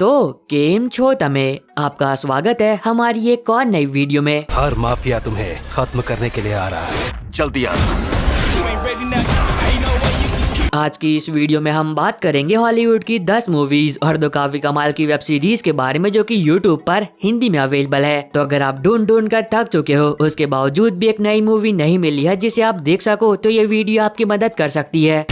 तो केम छो तमे आपका स्वागत है हमारी एक और नई वीडियो में। हर माफिया तुम्हें खत्म करने के लिए आ रहा है, जल्दी आ। आज की इस वीडियो में हम बात करेंगे हॉलीवुड की 10 मूवीज और 2 काफी कमाल की वेब सीरीज के बारे में जो कि यूट्यूब पर हिंदी में अवेलेबल है। तो अगर आप ढूंढ कर थक चुके हो, उसके बावजूद भी एक नई मूवी नहीं मिली है जिसे आप देख सको, तो ये वीडियो आपकी मदद कर सकती है।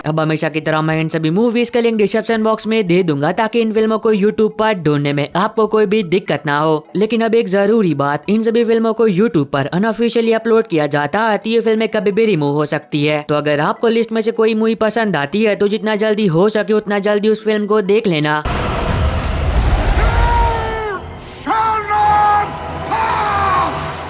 अब हमेशा की तरह मैं इन सभी मूवीज का लिंक डिस्क्रिप्शन बॉक्स में दे दूंगा ताकि इन फिल्मों को यूट्यूब पर ढूंढने में आपको कोई भी दिक्कत ना हो। लेकिन अब एक जरूरी बात, इन सभी फिल्मों को यूट्यूब पर अनऑफिशियली अपलोड किया जाता है तो ये फिल्में कभी भी रिमूव हो सकती है। तो अगर आपको लिस्ट में से कोई मूवी पसंद आती है तो जितना जल्दी हो सके उतना जल्दी उस फिल्म को देख लेना।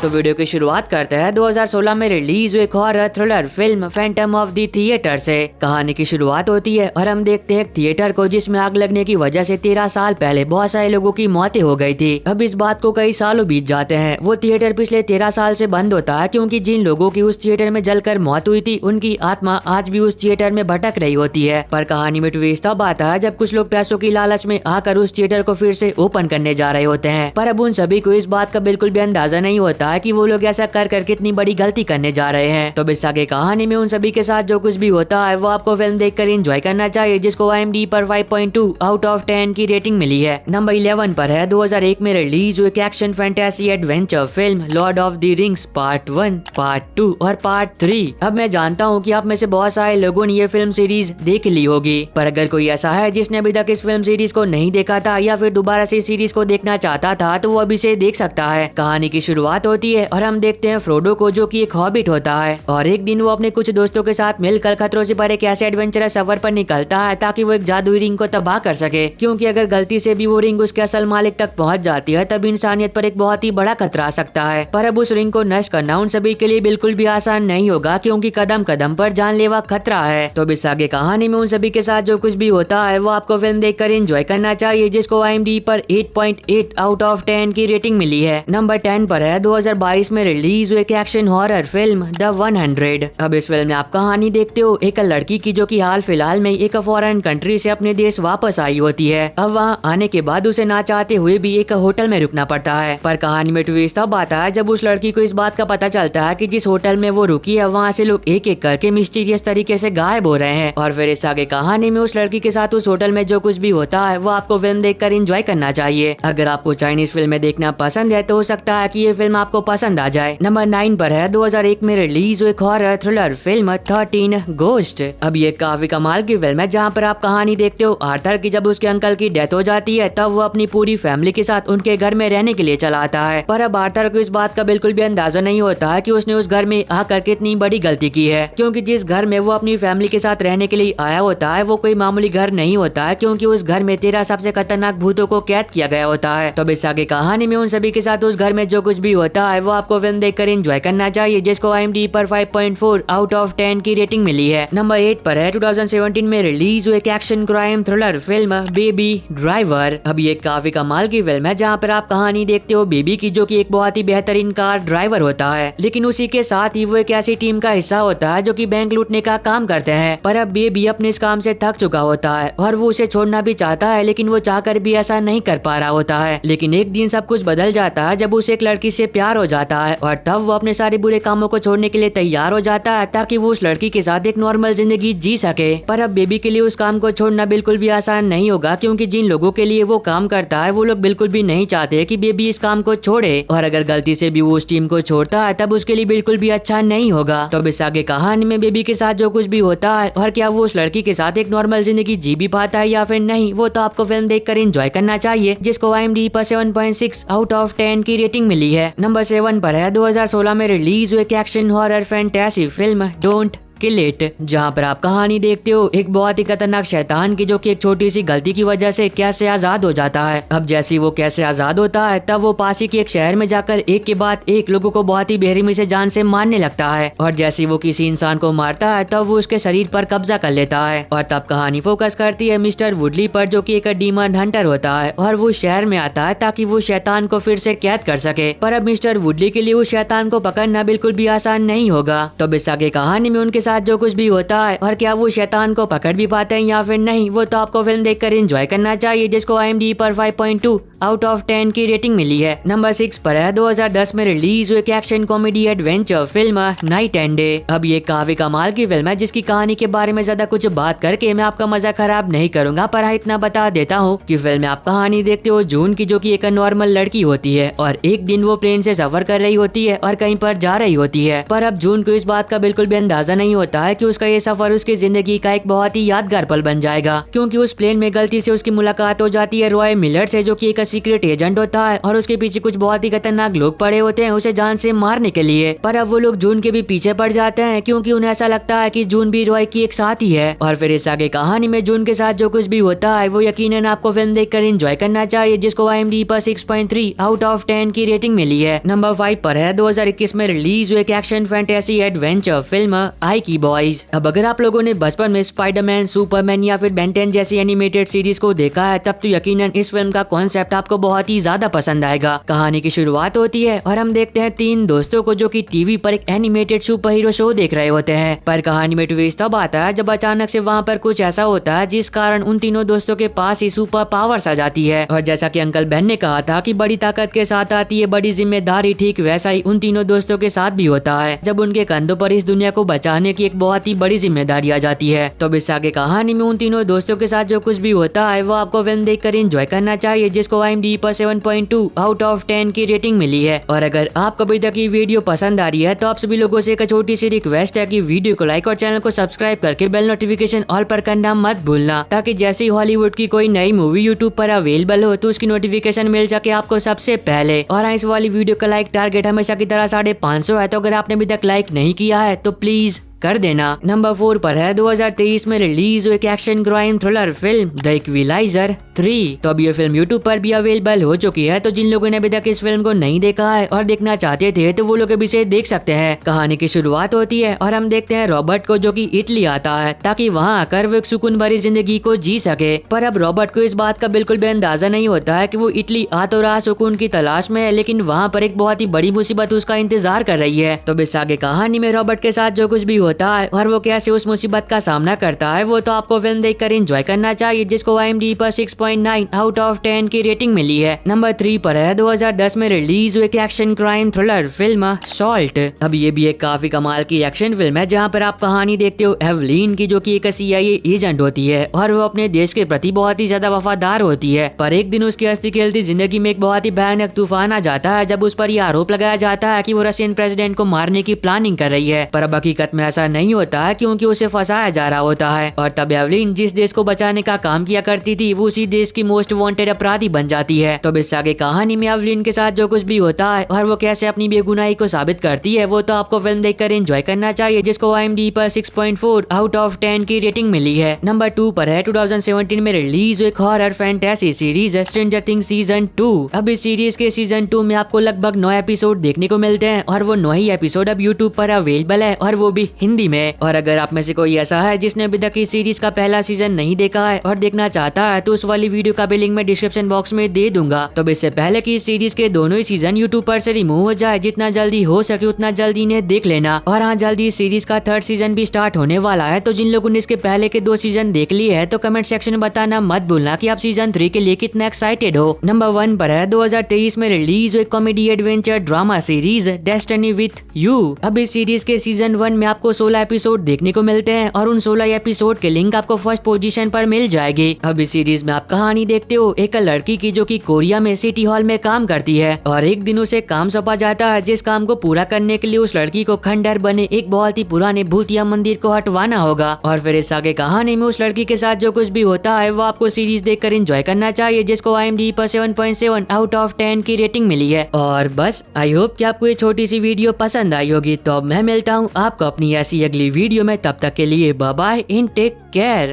तो वीडियो की शुरुआत करते हैं 2016 में रिलीज हुई एक horror thriller film Phantom of the theatre से। कहानी की शुरुआत होती है और हम देखते हैं एक थिएटर को जिसमें आग लगने की वजह से 13 साल पहले बहुत सारे लोगों की मौतें हो गई थी। अब इस बात को कई सालों बीत जाते हैं। वो थिएटर पिछले 13 साल से बंद होता है क्योंकि जिन लोगों की उस थिएटर में जलकर मौत हुई थी उनकी आत्मा आज भी उस थिएटर में भटक रही होती है। पर कहानी में ट्विस्ट तब आता है जब कुछ लोग पैसों की लालच में आकर उस थिएटर को फिर से ओपन करने जा रहे होते हैं। पर अब उन सभी को इस बात का बिल्कुल भी अंदाजा नहीं होता कि वो लोग ऐसा कर कितनी बड़ी गलती करने जा रहे हैं। तो इस आगे कहानी में उन सभी के साथ जो कुछ भी होता है वो आपको फिल्म देखकर एंजॉय करना चाहिए, जिसको IMDb पर 5.2 आउट ऑफ 10 की रेटिंग मिली है। नंबर 11 पर है 2001 में रिलीज हुई action fantasy adventure film Lord of the rings part 1, part 2 और पार्ट 3। अब मैं जानता हूँ कि आप में से बहुत सारे लोगों ने ये फिल्म सीरीज देख ली होगी, पर अगर कोई ऐसा है जिसने अभी तक इस फिल्म सीरीज को नहीं देखा था या फिर दोबारा से सीरीज को देखना चाहता था तो वो अभी से देख सकता है। कहानी की शुरुआत होती है और हम देखते हैं फ्रोडो को जो कि एक हॉबिट होता है और एक दिन वो अपने कुछ दोस्तों के साथ मिलकर खतरों से भरे एक ऐसे एडवेंचरस सफर पर निकलता है ताकि वो एक जादुई रिंग को तबाह कर सके, क्योंकि अगर गलती से भी वो रिंग उसके असल मालिक तक पहुंच जाती है तब इंसानियत पर एक बहुत ही बड़ा खतरा आ सकता है। पर अब उस रिंग को नष्ट करना उन सभी के लिए बिल्कुल भी आसान नहीं होगा क्योंकि कदम कदम पर जानलेवा खतरा है। तो इस आगे कहानी में उन सभी के साथ जो कुछ भी होता है वो आपको फिल्म देखकर एंजॉय करना चाहिए, जिसको IMDb पर 8.8 आउट ऑफ 10 की रेटिंग मिली है। नंबर 10 पर है 2022 में रिलीज हुई एक्शन हॉरर फिल्म द 100। अब इस फिल्म में आप कहानी देखते हो एक लड़की की जो कि हाल फिलहाल में एक फॉरेन कंट्री से अपने देश वापस आई होती है। अब वहाँ आने के बाद उसे ना चाहते हुए भी एक होटल में रुकना पड़ता है। पर कहानी में ट्विस्ट तब आता है जब उस लड़की को इस बात का पता चलता है कि जिस होटल में वो रुकी है वहाँ से लोग एक एक करके मिस्टीरियस तरीके से गायब हो रहे हैं। और फिर इस आगे कहानी में उस लड़की के साथ उस होटल में जो कुछ भी होता है वो आपको फिल्म देखकर एंजॉय करना चाहिए। अगर आपको चाइनीज फिल्में देखना पसंद है तो हो सकता है कि ये फिल्म आपको पसंद आ जाए। नंबर 9 पर है 2001 में रिलीज हुई एक हॉरर थ्रिलर फिल्म 13 घोस्ट। अब ये काफी कमाल की फिल्म है जहाँ पर आप कहानी देखते हो आर्थर की जब उसके अंकल की डेथ हो जाती है तब वो अपनी पूरी फैमिली के साथ उनके घर में रहने के लिए चला आता है। पर अब आर्थर को इस बात का बिल्कुल भी अंदाजा नहीं होता है कि उसने उस घर में आकर कितनी बड़ी गलती की है, क्योंकि जिस घर में वो अपनी फैमिली के साथ रहने के लिए आया होता है वो कोई मामूली घर नहीं होता है, क्योंकि उस घर में 13 सबसे खतरनाक भूतों को कैद किया गया होता है। तो इस आगे कहानी में उन सभी के साथ उस घर में जो कुछ भी होता है वो आपको फिल्म देखकर एंजॉय करना चाहिए, जिसको IMDb पर 5.4 आउट ऑफ 10 की रेटिंग मिली है। नंबर 8 पर है 2017 में रिलीज हुई एक action crime thriller film baby driver. अब ये काफी कमाल की फिल्म है जहाँ पर आप कहानी देखते हो बेबी की जो कि एक बहुत ही बेहतरीन कार ड्राइवर होता है, लेकिन उसी के साथ ही वो एक ऐसी टीम का हिस्सा होता है जो कि बैंक लूटने का काम करते हैं। पर अब बेबी अपने इस काम से थक चुका होता है और वो उसे छोड़ना भी चाहता है, लेकिन वो चाहकर भी ऐसा नहीं कर पा रहा होता है। लेकिन एक दिन सब कुछ बदल जाता है जब उसे एक लड़की से प्यार हो जाता है और तब वो अपने सारे बुरे कामों को छोड़ने के लिए तैयार हो जाता है ताकि वो उस लड़की के साथ एक नॉर्मल जिंदगी जी सके। पर अब बेबी के लिए उस काम को छोड़ना बिल्कुल भी आसान नहीं होगा, क्योंकि जिन लोगों के लिए वो काम करता है वो लोग बिल्कुल भी नहीं चाहते कि बेबी इस काम को छोड़े, और अगर गलती से भी वो उस टीम को छोड़ता है तब उसके लिए बिल्कुल भी अच्छा नहीं होगा। तो इस आगे कहानी में बेबी के साथ जो कुछ भी होता है और क्या वो उस लड़की के साथ एक नॉर्मल जिंदगी जी भी पाता है या फिर नहीं, वो तो आपको फिल्म देखकर एंजॉय करना चाहिए, जिसको IMDb पर 7.6 आउट ऑफ 10 की रेटिंग मिली है। नंबर 7 पर है 2016 में रिलीज हुई एक action horror fantasy film don't kill it, जहाँ पर आप कहानी देखते हो एक बहुत ही खतरनाक शैतान की जो कि एक छोटी सी गलती की वजह से कैसे आजाद हो जाता है। अब जैसे वो कैसे आजाद होता है तब वो पास ही के एक शहर में जाकर एक के बाद एक लोगों को बहुत ही बेरहमी से जान से मारने लगता है, और जैसे वो किसी इंसान को मारता है तब वो उसके शरीर पर कब्जा कर लेता है। और तब कहानी फोकस करती है मिस्टर वुडली पर, जो कि एक डीमन हंटर होता है और वो शहर में आता है ताकि वो शैतान को फिर से कैद कर सके। पर अब मिस्टर वुडली के लिए उस शैतान को पकड़ना बिल्कुल भी आसान नहीं होगा। तो इस आगे कहानी में उनके साथ जो कुछ भी होता है और क्या वो शैतान को पकड़ भी पाते हैं या फिर नहीं, वो तो आपको फिल्म देखकर एंजॉय करना चाहिए, जिसको IMDb पर 5.2 आउट ऑफ 10 की रेटिंग मिली है। नंबर 6 पर है 2010 में रिलीज हुई action comedy adventure film night and day. अब ये काफी कमाल की फिल्म है, जिसकी कहानी के बारे में ज्यादा कुछ बात करके मैं आपका मजा खराब नहीं करूंगा, पर हाँ इतना बता देता हूँ कि फिल्म में आप कहानी देखते हो जून की, जो कि एक नॉर्मल लड़की होती है और एक दिन वो प्लेन से सफर कर रही होती है और कहीं पर जा रही होती है। पर अब जून को इस बात का बिल्कुल भी अंदाजा नहीं होता है कि उसका ये सफर उसकी जिंदगी का एक बहुत ही यादगार पल बन जाएगा, क्योंकि उस प्लेन में गलती से उसकी मुलाकात हो जाती है रॉय मिलर से, जो कि एक सीक्रेट एजेंट होता है और उसके पीछे कुछ बहुत ही खतरनाक लोग पड़े होते हैं उसे जान से मारने के लिए। पर अब वो लोग जून के भी पीछे पड़ जाते हैं, क्योंकि उन्हें ऐसा लगता है कि जून भी रॉय की एक साथी है। और फिर इस आगे कहानी में जून के साथ जो कुछ भी होता है वो यकीनन आपको फिल्म देखकर एंजॉय करना चाहिए, जिसको IMDb पर 6.3 आउट ऑफ 10 की रेटिंग मिली है। नंबर 5 पर है 2021 में रिलीज हुई एक एक्शन फैंटेसी एडवेंचर फिल्म आई की बॉयज। अब अगर आप लोगों ने बचपन में स्पाइडरमैन, सुपरमैन या फिर बेन 10 जैसी एनिमेटेड सीरीज को देखा है, तब तो यकीनन इस फिल्म का कॉन्सेप्ट आपको बहुत ही ज्यादा पसंद आएगा। कहानी की शुरुआत होती है और हम देखते हैं 3 दोस्तों को जो कि टीवी पर एक एनिमेटेड सुपर हीरो शो देख रहे होते हैं। पर कहानी में ट्विस्ट तब आता है जब अचानक से वहाँ पर कुछ ऐसा होता है जिस कारण उन तीनों दोस्तों के पास ही सुपर पावर्स आ जाती है। और जैसा कि अंकल बेन ने कहा था कि बड़ी ताकत के साथ आती है बड़ी जिम्मेदारी, ठीक वैसा ही उन तीनों दोस्तों के साथ भी होता है जब उनके कंधों पर इस दुनिया को बचाने की एक बहुत ही बड़ी जिम्मेदारी आ जाती है। तो इस आगे कहानी में उन तीनों दोस्तों के साथ जो कुछ भी होता है वो आपको फिल्म देखकर एंजॉय करना चाहिए, जिसको IMDb पर 7.2 आउट ऑफ 10 की रेटिंग मिली है। और अगर आपको अभी तक ये वीडियो पसंद आ रही है तो आप सभी लोगों से एक छोटी सी रिक्वेस्ट है कि वीडियो को लाइक और चैनल को सब्सक्राइब करके बेल नोटिफिकेशन ऑल पर करना मत भूलना, ताकि जैसे ही हॉलीवुड की कोई नई मूवी यूट्यूब पर अवेलेबल हो तो उसकी नोटिफिकेशन मिल सके आपको सबसे पहले। और इस वाली वीडियो का लाइक टारगेट हमेशा की तरह 550 है, तो अगर आपने अभी तक लाइक नहीं किया है तो प्लीज कर देना। नंबर 4 पर है 2023 में रिलीज हुई एक action crime thriller film the equaliser 3। तो अब ये फिल्म यूट्यूब पर भी अवेलेबल हो चुकी है, तो जिन लोगों ने अभी तक इस फिल्म को नहीं देखा है और देखना चाहते थे तो वो लोग अभी से देख सकते हैं। कहानी की शुरुआत होती है और हम देखते हैं रॉबर्ट को, जो कि इटली आता है ताकि वहाँ आकर वो एक सुकून भरी जिंदगी को जी सके। पर अब रॉबर्ट को इस बात का बिल्कुल भी अंदाजा नहीं होता है कि वो इटली आ तो रहा सुकून की तलाश में है, लेकिन वहाँ पर एक बहुत ही बड़ी मुसीबत उसका इंतजार कर रही है। तो इस आगे कहानी में रॉबर्ट के साथ जो कुछ भी होता है और वो कैसे उस मुसीबत का सामना करता है वो तो आपको फिल्म देखकर एंजॉय करना चाहिए, जिसको IMDb पर 6.9 आउट ऑफ 10 की रेटिंग मिली है। नंबर 3 पर है 2010 में रिलीज हुई एक action crime thriller film salt. अब ये भी एक काफी कमाल की एक्शन फिल्म है, जहाँ पर आप कहानी देखते हो एवलीन की, जो कि एक CIA एजेंट होती है और वो अपने देश के प्रति बहुत ही ज्यादा वफादार होती है। पर एक दिन उसकी हंसती खेलती जिंदगी में एक बहुत ही भयानक तूफान आ जाता है, जब उस पर यह आरोप लगाया जाता है कि वो रशियन प्रेसिडेंट को मारने की प्लानिंग कर रही है। पर अब हकीकत में ऐसा नहीं होता है, क्योंकि उसे फंसाया जा रहा होता है। और तब एवलीन जिस देश को बचाने का काम किया करती थी वो उसी देश की मोस्ट वांटेड अपराधी बन जाती है। तो इस आगे कहानी में एवलीन के साथ जो कुछ भी होता है और वो कैसे अपनी बेगुनाही को साबित करती है वो तो आपको फिल्म देखकर एंजॉय करना चाहिए, जिसको IMDb पर 6.4 आउट ऑफ 10 की रेटिंग मिली है। नंबर 2 पर है 2017 में रिलीज हुई एक horror fantasy series stranger things season 2। अब इस सीरीज के सीजन 2 में आपको लगभग 9 एपिसोड देखने को मिलते हैं और वो 9 ही एपिसोड अब यूट्यूब पर अवेलेबल है और वो भी हिंदी में। और अगर आप में से कोई ऐसा है जिसने अभी तक इस सीरीज का पहला सीजन नहीं देखा है और देखना चाहता है तो उस वाली वीडियो का भी लिंक मैं डिस्क्रिप्शन बॉक्स में दे दूंगा। तो इससे पहले कि इस सीरीज के दोनों ही सीजन यूट्यूब पर से रिमूव हो जाए, जितना जल्दी हो सके उतना जल्दी इन्हें देख लेना। और हाँ, जल्दी इस सीरीज का 3rd सीजन भी स्टार्ट होने वाला है, तो जिन लोगों ने इसके पहले के 2 सीजन देख लिए हैं तो कमेंट सेक्शन में बताना मत भूलना कि आप सीजन 3 के लिए कितना एक्साइटेड हो। नंबर 1 पर है 2023 में रिलीज हुई comedy adventure drama series destiny with you. अब इस सीरीज के सीजन 1 में आपको 16 एपिसोड देखने को मिलते हैं और उन 16 एपिसोड के लिंक आपको फर्स्ट पोजीशन पर मिल जाएगी। अब इस सीरीज में आप कहानी देखते हो एक लड़की की, जो कि कोरिया में सिटी हॉल में काम करती है और एक दिन उसे काम सौंपा जाता है, जिस काम को पूरा करने के लिए उस लड़की को खंडहर बने एक बहुत ही पुराने भूतिया मंदिर को हटवाना होगा। और फिर इस आगे कहानी में उस लड़की के साथ जो कुछ भी होता है वो आपको सीरीज देखकर एंजॉय करना चाहिए, जिसको IMDb पर 7.7 आउट ऑफ 10 की रेटिंग मिली है। और बस आई होप कि आपको ये छोटी सी वीडियो पसंद आई होगी। तो अब मैं मिलता हूँ आपको अपनी ऐसी अगली वीडियो में, तब तक के लिए bye bye and take care.